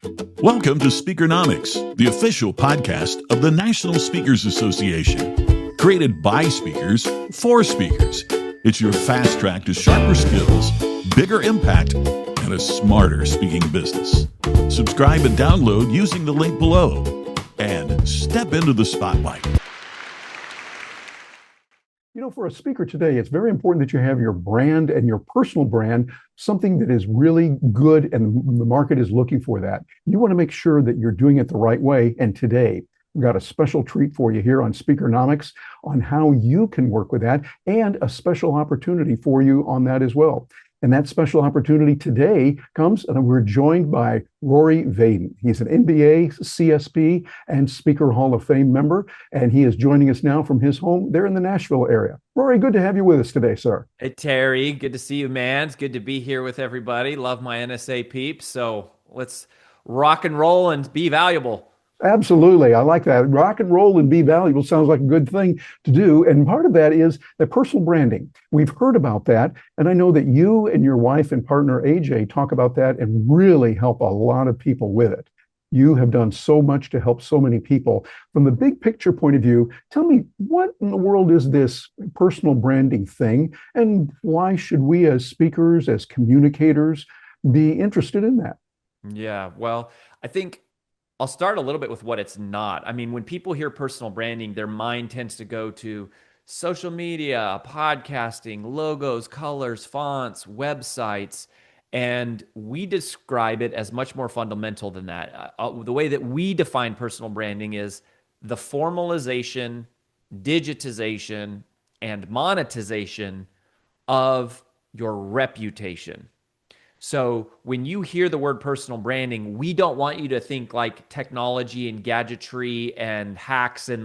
Welcome to Speakernomics, the official podcast of the National Speakers Association. Created by speakers for speakers. It's your fast track to sharper skills, bigger impact, and a smarter speaking business. Subscribe and download using the link below. And step into the spotlight. You know, for a speaker today, it's very important that you have your brand and your personal brand, something that is really good and the market is looking for that. You want to make sure that you're doing it the right way. And today, we've got a special treat for you here on Speakernomics on how you can work with that and a special opportunity for you on that as well. And that special opportunity today comes, and we're joined by Rory Vaden. He's an MBA, CSP, and Speaker Hall of Fame member, and he is joining us now from his home there in the Nashville area. Rory, good to have you with us today, sir. Hey, Terry, good to see you, man. It's good to be here with everybody. Love my NSA peeps. So let's rock and roll and be valuable. Absolutely. I like that. Rock and roll and be valuable sounds like a good thing to do. And part of that is the personal branding. We've heard about that. And I know that you and your wife and partner, AJ, talk about that and really help a lot of people with it. You have done so much to help so many people. From the big picture point of view, tell me, what in the world is this personal branding thing? And why should we as speakers, as communicators, be interested in that? Yeah, well, I think I'll start a little bit with what it's not. I mean, when people hear personal branding, their mind tends to go to social media, podcasting, logos, colors, fonts, websites, and we describe it as much more fundamental than that. The way that we define personal branding is the formalization, digitization, and monetization of your reputation. So when you hear the word personal branding, we don't want you to think like technology and gadgetry and hacks and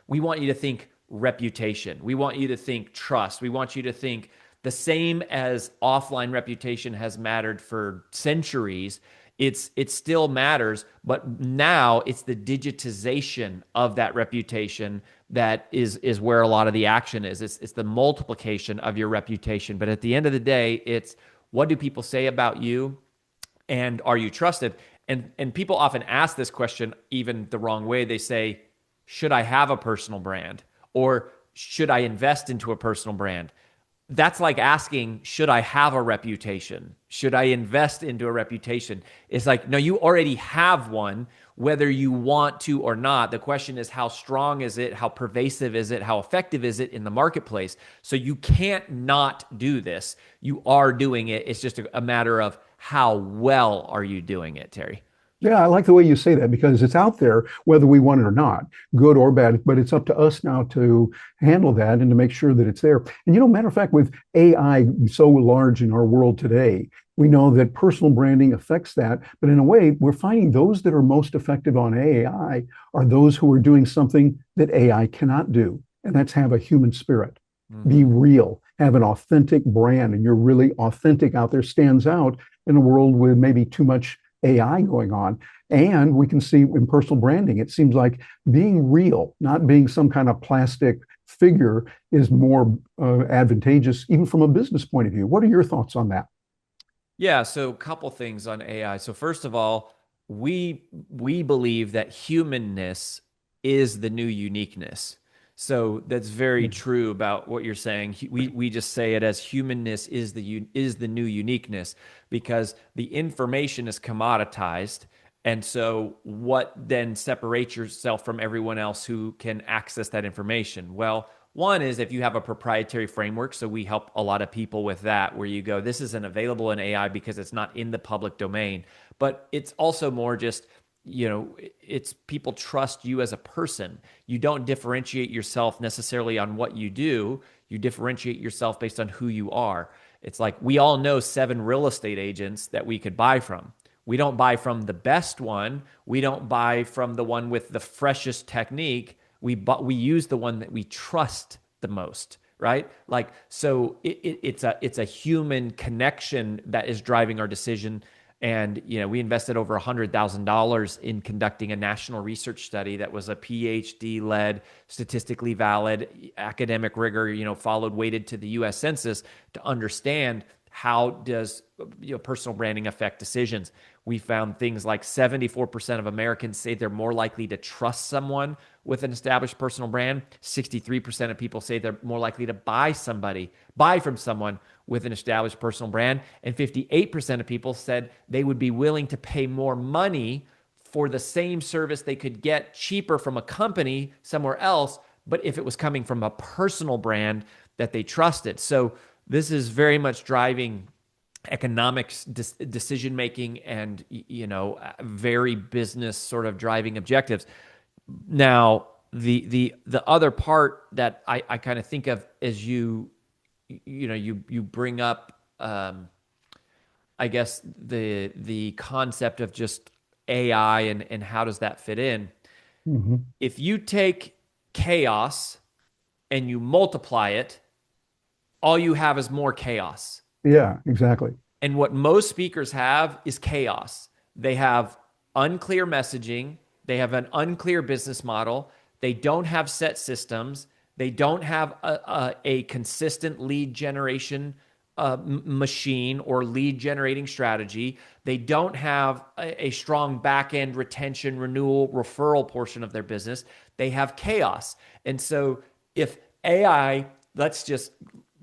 we want you to think reputation. We want you to think trust. We want you to think the same as offline reputation has mattered for centuries. It still matters, but now it's the digitization of that reputation that is where a lot of the action is. It's the multiplication of your reputation. But at the end of the day, it's what do people say about you, and are you trusted? And people often ask this question even the wrong way. They say, should I have a personal brand? Or should I invest into a personal brand? That's like asking, should I have a reputation? Should I invest into a reputation? It's like, no, you already have one, whether you want to or not. The question is, how strong is it? How pervasive is it? How effective is it in the marketplace? So you can't not do this. You are doing it. It's just a matter of how well are you doing it, Terry? Yeah, I like the way you say that because it's out there, whether we want it or not, good or bad, but it's up to us now to handle that and to make sure that it's there. And matter of fact, with AI so large in our world today, we know that personal branding affects that. But in a way, we're finding those that are most effective on AI are those who are doing something that AI cannot do. And that's have a human spirit, be real, have an authentic brand, and you're really authentic out there, stands out in a world with maybe too much AI going on. And we can see in personal branding, it seems like being real, not being some kind of plastic figure, is more advantageous, even from a business point of view. What are your thoughts on that? Yeah, so a couple things on AI. So first of all, we believe that humanness is the new uniqueness. So that's very true about what you're saying. We just say it as humanness is the new uniqueness because the information is commoditized. And so what then separates yourself from everyone else who can access that information? Well, one is if you have a proprietary framework. So we help a lot of people with that, where you go, this isn't available in AI because it's not in the public domain. But it's also more just, it's people trust you as a person. You don't differentiate yourself necessarily on what you do. You differentiate yourself based on who you are. It's like we all know 7 real estate agents that we could buy from. We don't buy from the best one. We don't buy from the one with the freshest technique. We use the one that we trust the most, right? So it's a human connection that is driving our decision. And, we invested over $100,000 in conducting a national research study that was a PhD-led, statistically valid, academic rigor, weighted to the U.S. Census to understand how does personal branding affect decisions. We found things like 74% of Americans say they're more likely to trust someone with an established personal brand. 63% of people say they're more likely to buy from someone with an established personal brand. And 58% of people said they would be willing to pay more money for the same service they could get cheaper from a company somewhere else, but if it was coming from a personal brand that they trusted. So this is very much driving economics decision making and very business sort of driving objectives. Now the other part that I kind of think of as you bring up I guess the concept of just AI and how does that fit in. Mm-hmm. If you take chaos and you multiply it, all you have is more chaos. Yeah, exactly. And what most speakers have is chaos. They have unclear messaging. They have an unclear business model. They don't have set systems. They don't have a consistent lead generation machine or lead generating strategy. They don't have a strong back end retention, renewal, referral portion of their business. They have chaos. And so if AI, let's just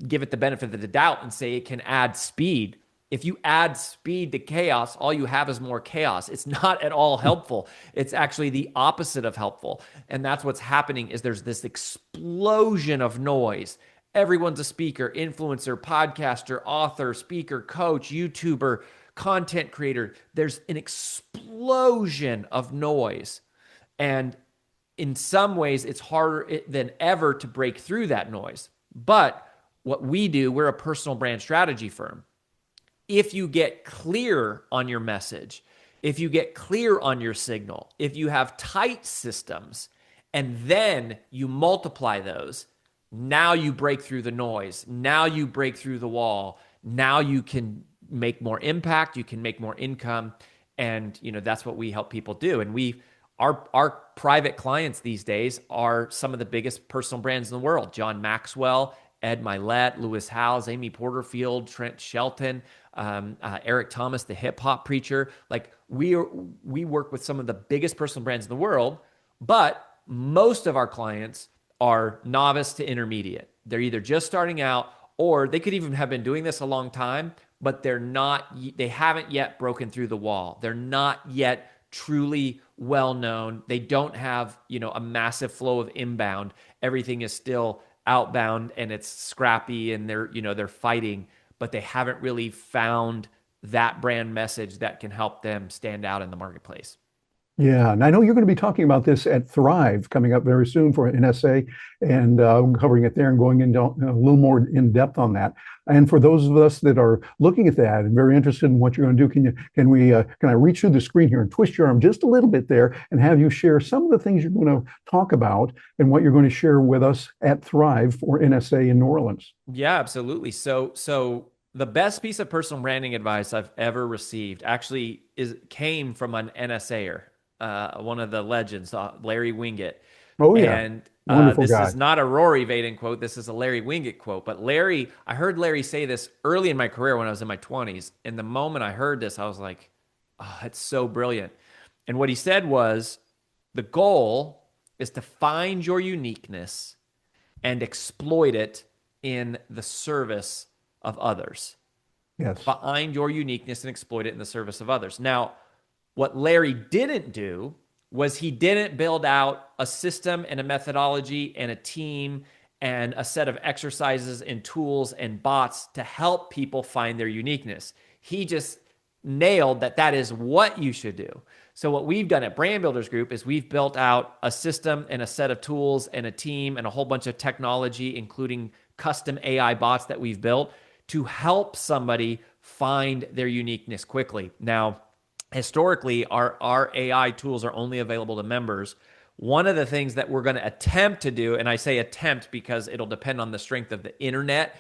give it the benefit of the doubt and say it can add speed. If you add speed to chaos, all you have is more chaos. It's not at all helpful. It's actually the opposite of helpful. And that's what's happening is there's this explosion of noise. Everyone's a speaker, influencer, podcaster, author, speaker, coach, YouTuber, content creator. There's an explosion of noise. And in some ways, it's harder than ever to break through that noise. But what we do, we're a personal brand strategy firm. If you get clear on your message, if you get clear on your signal, if you have tight systems, and then you multiply those, now you break through the noise. Now you break through the wall. Now you can make more impact. You can make more income. And, that's what we help people do. And our private clients these days are some of the biggest personal brands in the world. John Maxwell, Ed Milet, Lewis Howes, Amy Porterfield, Trent Shelton, Eric Thomas, the hip hop preacher. Like we work with some of the biggest personal brands in the world, but most of our clients are novice to intermediate. They're either just starting out or they could even have been doing this a long time, but they haven't yet broken through the wall. They're not yet truly well known. They don't have, a massive flow of inbound. Everything is still outbound and it's scrappy and they're fighting, but they haven't really found that brand message that can help them stand out in the marketplace. Yeah, and I know you're going to be talking about this at Thrive coming up very soon for NSA and covering it there and going into a little more in depth on that. And for those of us that are looking at that and very interested in what you're going to do, can I reach through the screen here and twist your arm just a little bit there and have you share some of the things you're going to talk about and what you're going to share with us at Thrive for NSA in New Orleans? Yeah, absolutely. So the best piece of personal branding advice I've ever received actually came from an NSAer. One of the legends, Larry Winget. Oh, yeah. And Wonderful this guy. is not a Rory Vaden quote. This is a Larry Winget quote. But I heard Larry say this early in my career when I was in my 20s. And the moment I heard this, I was like, oh, it's so brilliant. And what he said was, the goal is to find your uniqueness and exploit it in the service of others. Yes. Find your uniqueness and exploit it in the service of others. Now, what Larry didn't do was he didn't build out a system and a methodology and a team and a set of exercises and tools and bots to help people find their uniqueness. He just nailed that is what you should do. So what we've done at Brand Builders Group is we've built out a system and a set of tools and a team and a whole bunch of technology, including custom AI bots that we've built to help somebody find their uniqueness quickly. Now, historically, our AI tools are only available to members. One of the things that we're going to attempt to do, and I say attempt because it'll depend on the strength of the internet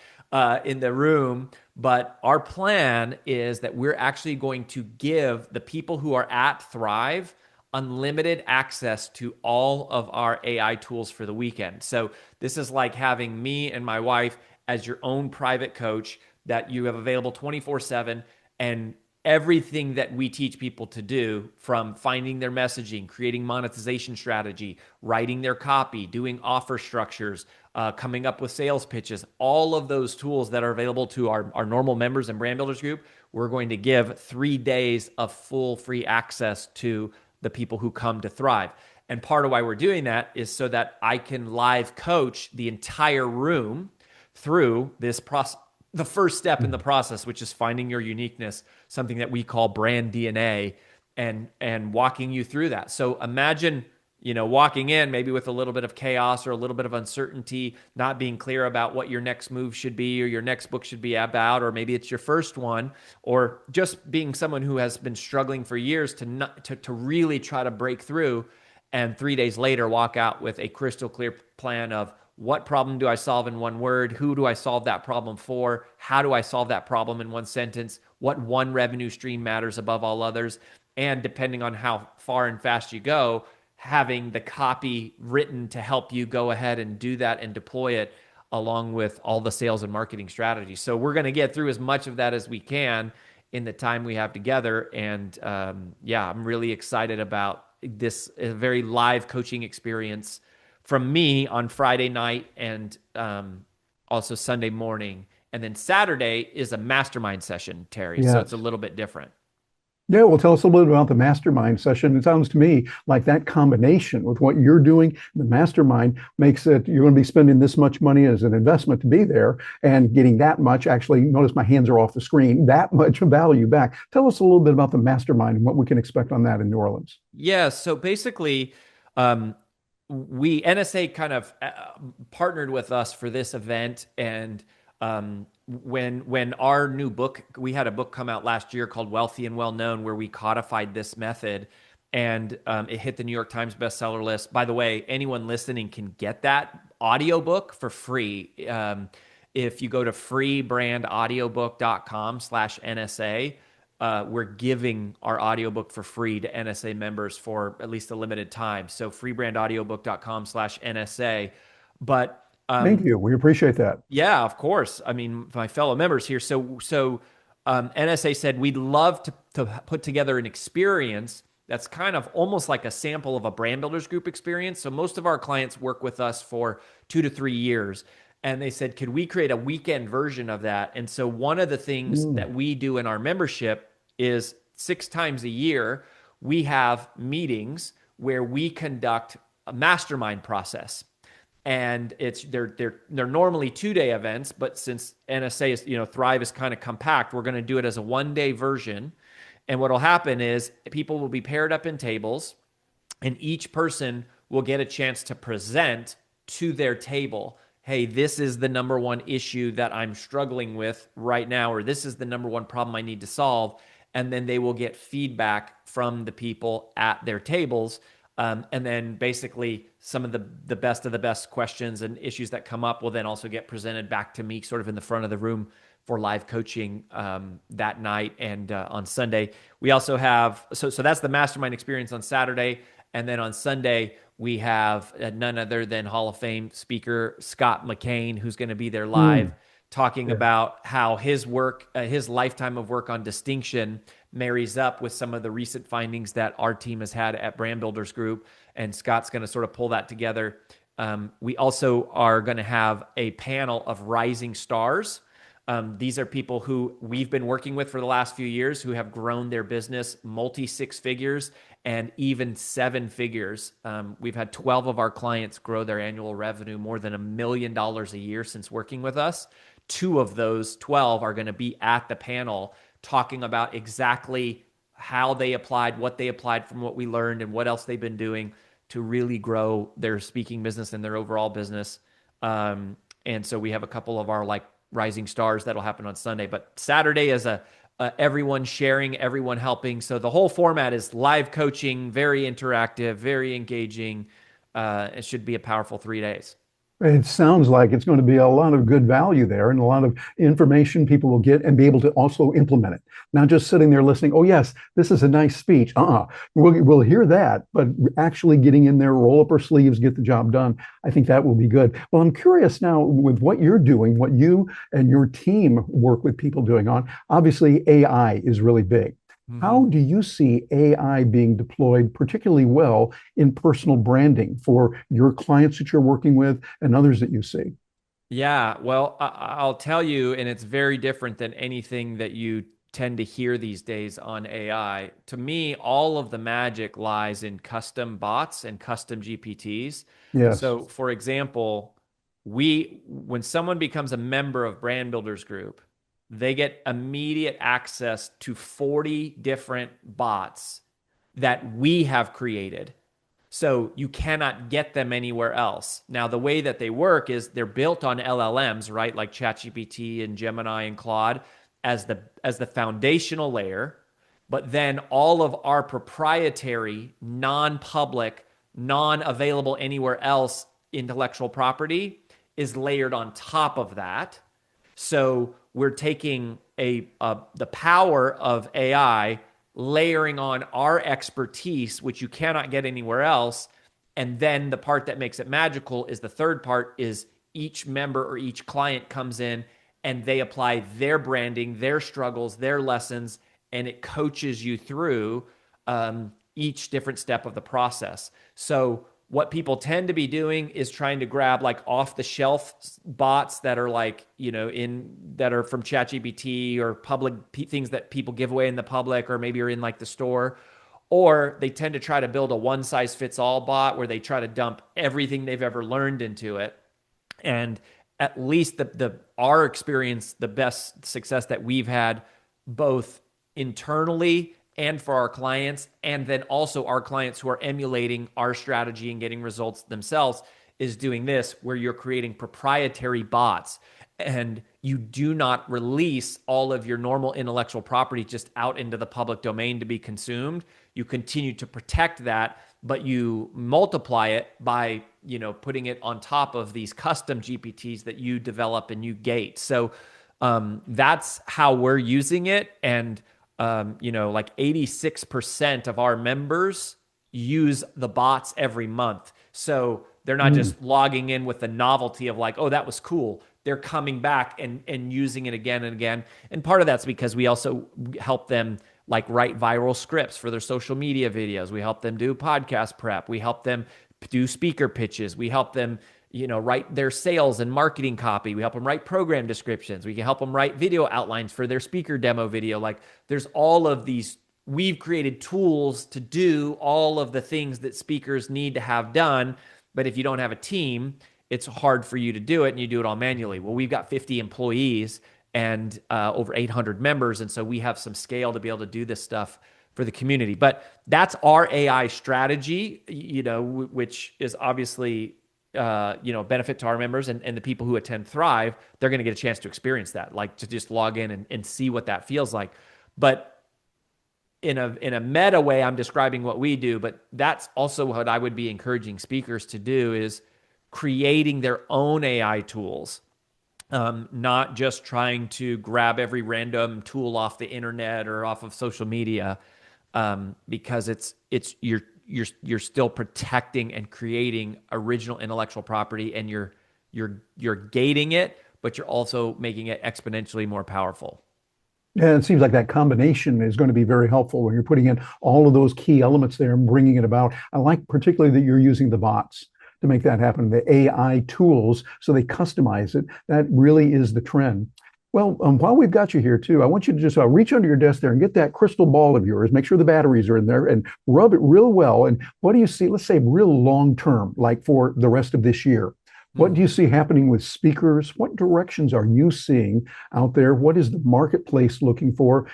in the room, but our plan is that we're actually going to give the people who are at Thrive unlimited access to all of our AI tools for the weekend. So this is like having me and my wife as your own private coach that you have available 24/7. And everything that we teach people to do, from finding their messaging, creating monetization strategy, writing their copy, doing offer structures, coming up with sales pitches, all of those tools that are available to our normal members and brand builders group, we're going to give 3 days of full free access to the people who come to Thrive. And part of why we're doing that is so that I can live coach the entire room through this process. The first step in the process, which is finding your uniqueness, something that we call brand DNA, and walking you through that. So imagine, walking in maybe with a little bit of chaos or a little bit of uncertainty, not being clear about what your next move should be or your next book should be about, or maybe it's your first one, or just being someone who has been struggling for years to really try to break through, and 3 days later walk out with a crystal clear plan of, what problem do I solve in one word? Who do I solve that problem for? How do I solve that problem in one sentence? What one revenue stream matters above all others? And depending on how far and fast you go, having the copy written to help you go ahead and do that and deploy it, along with all the sales and marketing strategies. So we're going to get through as much of that as we can in the time we have together. And I'm really excited about this very live coaching experience from me on Friday night and also Sunday morning. And then Saturday is a mastermind session, Terry. Yes. So it's a little bit different. Yeah, well, tell us a little bit about the mastermind session. It sounds to me like that combination with what you're doing, the mastermind, makes it you're going to be spending this much money as an investment to be there and getting that much. Actually, notice my hands are off the screen, that much value back. Tell us a little bit about the mastermind and what we can expect on that in New Orleans. Yeah, so basically, NSA kind of partnered with us for this event, and when our new book, we had a book come out last year called Wealthy and Well Known, where we codified this method, and it hit the New York Times bestseller list. By the way, anyone listening can get that audiobook for free. If you go to freebrandAudiobook.com/NSA, we're giving our audiobook for free to NSA members for at least a limited time. So freebrandAudiobook.com/NSA. But thank you. We appreciate that. yeah, of course. I mean, my fellow members here. So NSA said, we'd love to put together an experience that's kind of almost like a sample of a brand builders group experience. So most of our clients work with us for 2 to 3 years. And they said, could we create a weekend version of that? And so one of the things that we do in our membership is 6 times a year, we have meetings where we conduct a mastermind process. And they're normally 2-day events, but since NSA is, Thrive is kind of compact, we're going to do it as a 1-day version. And what'll happen is people will be paired up in tables, and each person will get a chance to present to their table, hey, this is the number one issue that I'm struggling with right now, or this is the number one problem I need to solve. And then they will get feedback from the people at their tables. And then basically some of the best of the best questions and issues that come up will then also get presented back to me sort of in the front of the room for live coaching that night. And on Sunday, we also have, so that's the mastermind experience on Saturday. And then on Sunday, we have none other than Hall of Fame speaker Scott McCain, who's going to be there live talking about how his work, his lifetime of work on distinction marries up with some of the recent findings that our team has had at Brand Builders Group. And Scott's going to sort of pull that together. We also are going to have a panel of rising stars. These are people who we've been working with for the last few years who have grown their business multi-6 figures and even 7 figures. We've had 12 of our clients grow their annual revenue more than $1 million a year since working with us. 2 of those 12 are going to be at the panel talking about exactly how they applied, what they applied from what we learned, and what else they've been doing to really grow their speaking business and their overall business. And so we have a couple of our rising stars that'll happen on Sunday, but Saturday is everyone sharing, everyone helping. So the whole format is live coaching, very interactive, very engaging. It should be a powerful 3 days. It sounds like it's going to be a lot of good value there and a lot of information people will get and be able to also implement it. Not just sitting there listening, oh, yes, this is a nice speech. We'll hear that, but actually getting in there, roll up our sleeves, get the job done. I think that will be good. Well, I'm curious now with what you're doing, what you and your team work with people doing on. Obviously, AI is really big. How Mhm. do you see AI being deployed particularly well in personal branding for your clients that you're working with and others that you see? Yeah, well, I'll tell you, and it's very different than anything that you tend to hear these days on AI. To me, all of the magic lies in custom bots and custom GPTs. Yes. So, for example, when someone becomes a member of Brand Builders Group, they get immediate access to 40 different bots that we have created, so you cannot get them anywhere else. Now, the way that they work is they're built on LLMs, right? Like ChatGPT and Gemini and Claude as the foundational layer. But then all of our proprietary, non-public, non-available anywhere else intellectual property is layered on top of that. So we're taking the power of AI, layering on our expertise, which you cannot get anywhere else. And then the part that makes it magical is the third part is each member or each client comes in and they apply their branding, their struggles, their lessons, and it coaches you through each different step of the process. So what people tend to be doing is trying to grab like off the shelf bots that are like, in that are from ChatGPT or public things that people give away in the public or maybe are in like the store. Or they tend to try to build a one size fits all bot where they try to dump everything they've ever learned into it. And at least the our experience, the best success that we've had both internally and for our clients, and then also our clients who are emulating our strategy and getting results themselves, is doing this where you're creating proprietary bots and you do not release all of your normal intellectual property just out into the public domain to be consumed. You continue to protect that, but you multiply it by putting it on top of these custom GPTs that you develop and you gate. So that's how we're using it. And like 86% of our members use the bots every month. So they're not Mm. just logging in with the novelty of like, oh, that was cool. They're coming back and using it again and again. And part of that's because we also help them like write viral scripts for their social media videos. We help them do podcast prep. We help them do speaker pitches. We help them, write their sales and marketing copy. We help them write program descriptions. We can help them write video outlines for their speaker demo video. Like there's all of these, we've created tools to do all of the things that speakers need to have done. But if you don't have a team, it's hard for you to do it and you do it all manually. Well, we've got 50 employees and over 800 members. And so we have some scale to be able to do this stuff for the community. But that's our AI strategy, which is obviously, benefit to our members and the people who attend Thrive. They're going to get a chance to experience that, like to just log in and see what that feels like. But in a meta way, I'm describing what we do, but that's also what I would be encouraging speakers to do is creating their own AI tools, not just trying to grab every random tool off the internet or off of social media, because you're still protecting and creating original intellectual property, and you're gating it, but you're also making it exponentially more powerful. Yeah, it seems like that combination is going to be very helpful when you're putting in all of those key elements there and bringing it about. I like particularly that you're using the bots to make that happen, the AI tools, so they customize it. That really is the trend. Well, while we've got you here too, I want you to just reach under your desk there and get that crystal ball of yours. Make sure the batteries are in there and rub it real well. And what do you see? Let's say real long term, like for the rest of this year. What do you see happening with speakers? What directions are you seeing out there? What is the marketplace looking for?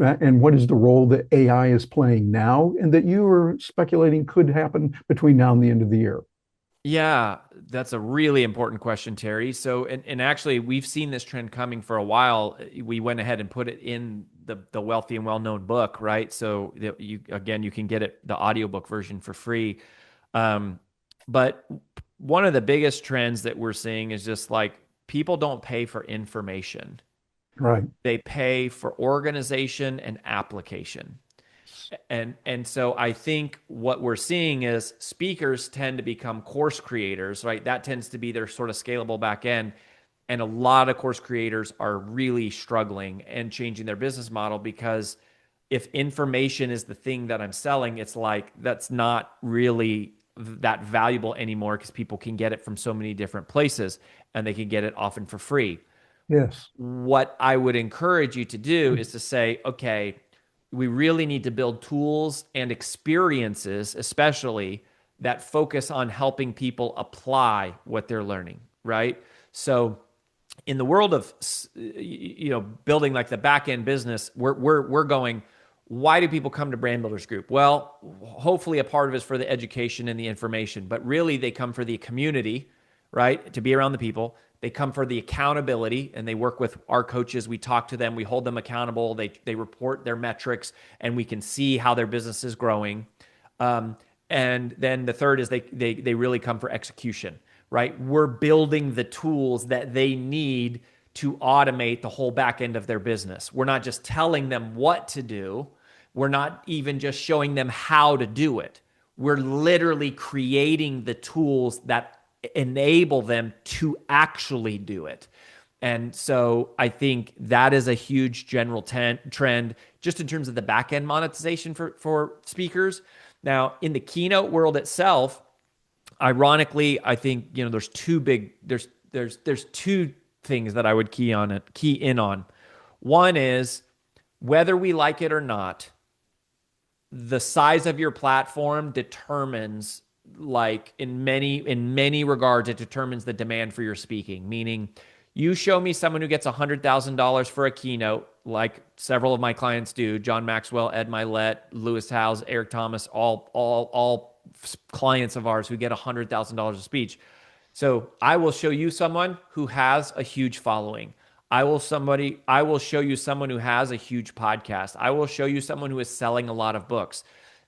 And what is the role that AI is playing now and that you are speculating could happen between now and the end of the year? Yeah, that's a really important question, Terry. So, and actually, we've seen this trend coming for a while. We went ahead and put it in the wealthy and well-known book, right? So you can get it the audiobook version for free. But one of the biggest trends that we're seeing is just like people don't pay for information. Right. They pay for organization and application. And so I think what we're seeing is speakers tend to become course creators, right? That tends to be their sort of scalable back end. And a lot of course creators are really struggling and changing their business model because if information is the thing that I'm selling, it's like that's not really that valuable anymore because people can get it from so many different places and they can get it often for free. Yes. What I would encourage you to do is to say, okay, we really need to build tools and experiences, especially that focus on helping people apply what they're learning, right? So in the world of building like the back end business, we're going, why do people come to Brand Builders Group? Well, hopefully a part of it is for the education and the information, but really they come for the community, right? To be around the people. They come for the accountability and they work with our coaches. We talk to them, we hold them accountable. They report their metrics and we can see how their business is growing. And then the third is they really come for execution, right? We're building the tools that they need to automate the whole back end of their business. We're not just telling them what to do. We're not even just showing them how to do it. We're literally creating the tools that enable them to actually do it. And so I think that is a huge general trend just in terms of the back end monetization for speakers. Now, in the keynote world itself, ironically, I think there's two things that I would key in on. One is whether we like it or not, the size of your platform determines, like in many regards, it determines the demand for your speaking. Meaning, you show me someone who gets $100,000 for a keynote, like several of my clients do: John Maxwell, Ed Milet, Lewis Howes, Eric Thomas, all clients of ours who get $100,000 a speech. So I will show you someone who has a huge following. I will show you someone who has a huge podcast. I will show you someone who is selling a lot of books.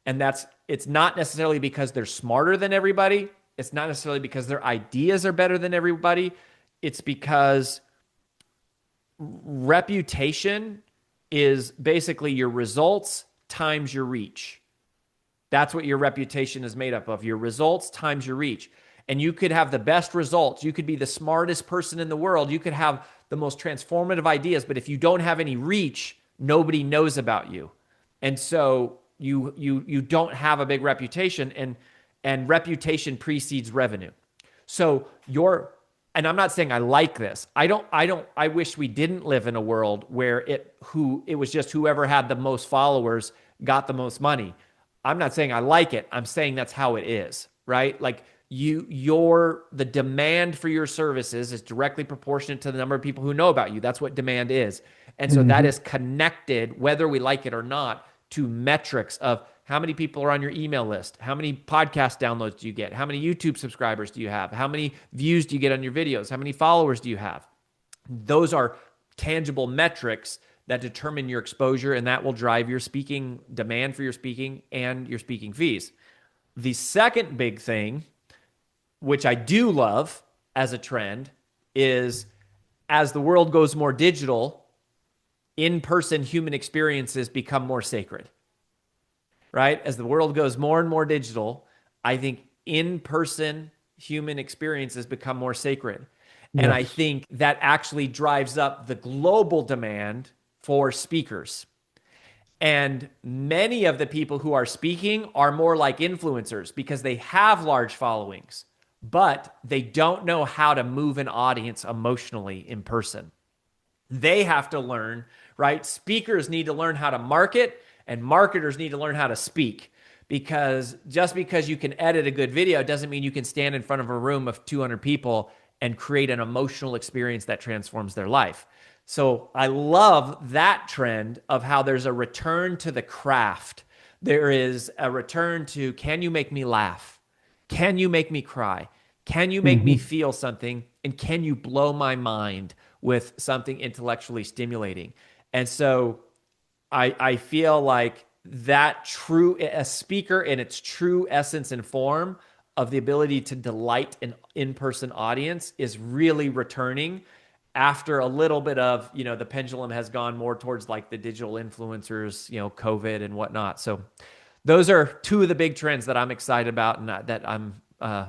And it's not necessarily because they're smarter than everybody. It's not necessarily because their ideas are better than everybody. It's because reputation is basically your results times your reach. That's what your reputation is made up of, your results times your reach. And you could have the best results. You could be the smartest person in the world. You could have the most transformative ideas. But if you don't have any reach, nobody knows about you. And so you don't have a big reputation, and reputation precedes revenue. So and I'm not saying I like this. I wish we didn't live in a world where it was just whoever had the most followers got the most money. I'm not saying I like it. I'm saying that's how it is, right? Like the demand for your services is directly proportionate to the number of people who know about you. That's what demand is. And so that is connected, whether we like it or not, to metrics of how many people are on your email list, how many podcast downloads do you get, how many YouTube subscribers do you have, how many views do you get on your videos, how many followers do you have. Those are tangible metrics that determine your exposure, and that will drive your speaking demand for your speaking and your speaking fees. The second big thing, which I do love as a trend, is as the world goes more digital, in-person human experiences become more sacred, right? As the world goes more and more digital, I think in-person human experiences become more sacred. Yes. And I think that actually drives up the global demand for speakers. And many of the people who are speaking are more like influencers because they have large followings, but they don't know how to move an audience emotionally in person. They have to learn, right? Speakers need to learn how to market, and marketers need to learn how to speak. Because just because you can edit a good video doesn't mean you can stand in front of a room of 200 people and create an emotional experience that transforms their life. So I love that trend of how there's a return to the craft. There is a return to, can you make me laugh? Can you make me cry? Can you make me feel something? And can you blow my mind with something intellectually stimulating? And so I feel like a speaker in its true essence and form of the ability to delight an in-person audience is really returning after a little bit of, the pendulum has gone more towards like the digital influencers, COVID and whatnot. So those are two of the big trends that I'm excited about, and that I'm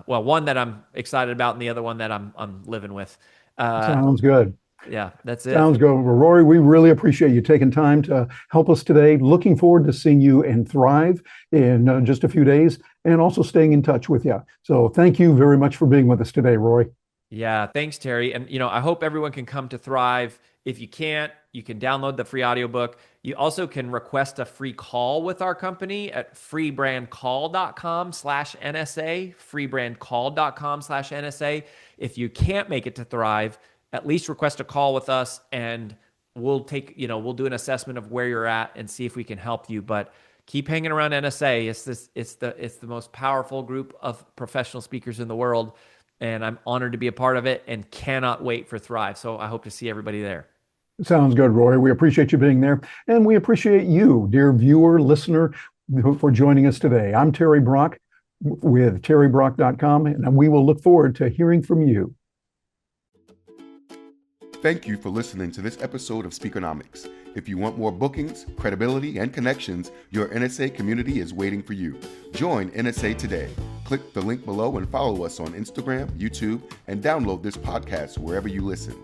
one that I'm excited about, and the other one that I'm living with. Sounds good. Yeah, that's it. Sounds good. Well, Rory, we really appreciate you taking time to help us today. Looking forward to seeing you in Thrive in just a few days, and also staying in touch with you. So thank you very much for being with us today, Rory. Yeah, thanks, Terry. And, I hope everyone can come to Thrive. If you can't, you can download the free audiobook. You also can request a free call with our company at freebrandcall.com/NSA, freebrandcall.com/NSA. If you can't make it to Thrive, at least request a call with us, and we'll we'll do an assessment of where you're at and see if we can help you. But keep hanging around NSA. It's the most powerful group of professional speakers in the world. And I'm honored to be a part of it and cannot wait for Thrive. So I hope to see everybody there. Sounds good, Rory. We appreciate you being there. And we appreciate you, dear viewer, listener, for joining us today. I'm Terry Brock with terrybrock.com, and we will look forward to hearing from you. Thank you for listening to this episode of Speakernomics. If you want more bookings, credibility, and connections, your NSA community is waiting for you. Join NSA today. Click the link below and follow us on Instagram, YouTube, and download this podcast wherever you listen.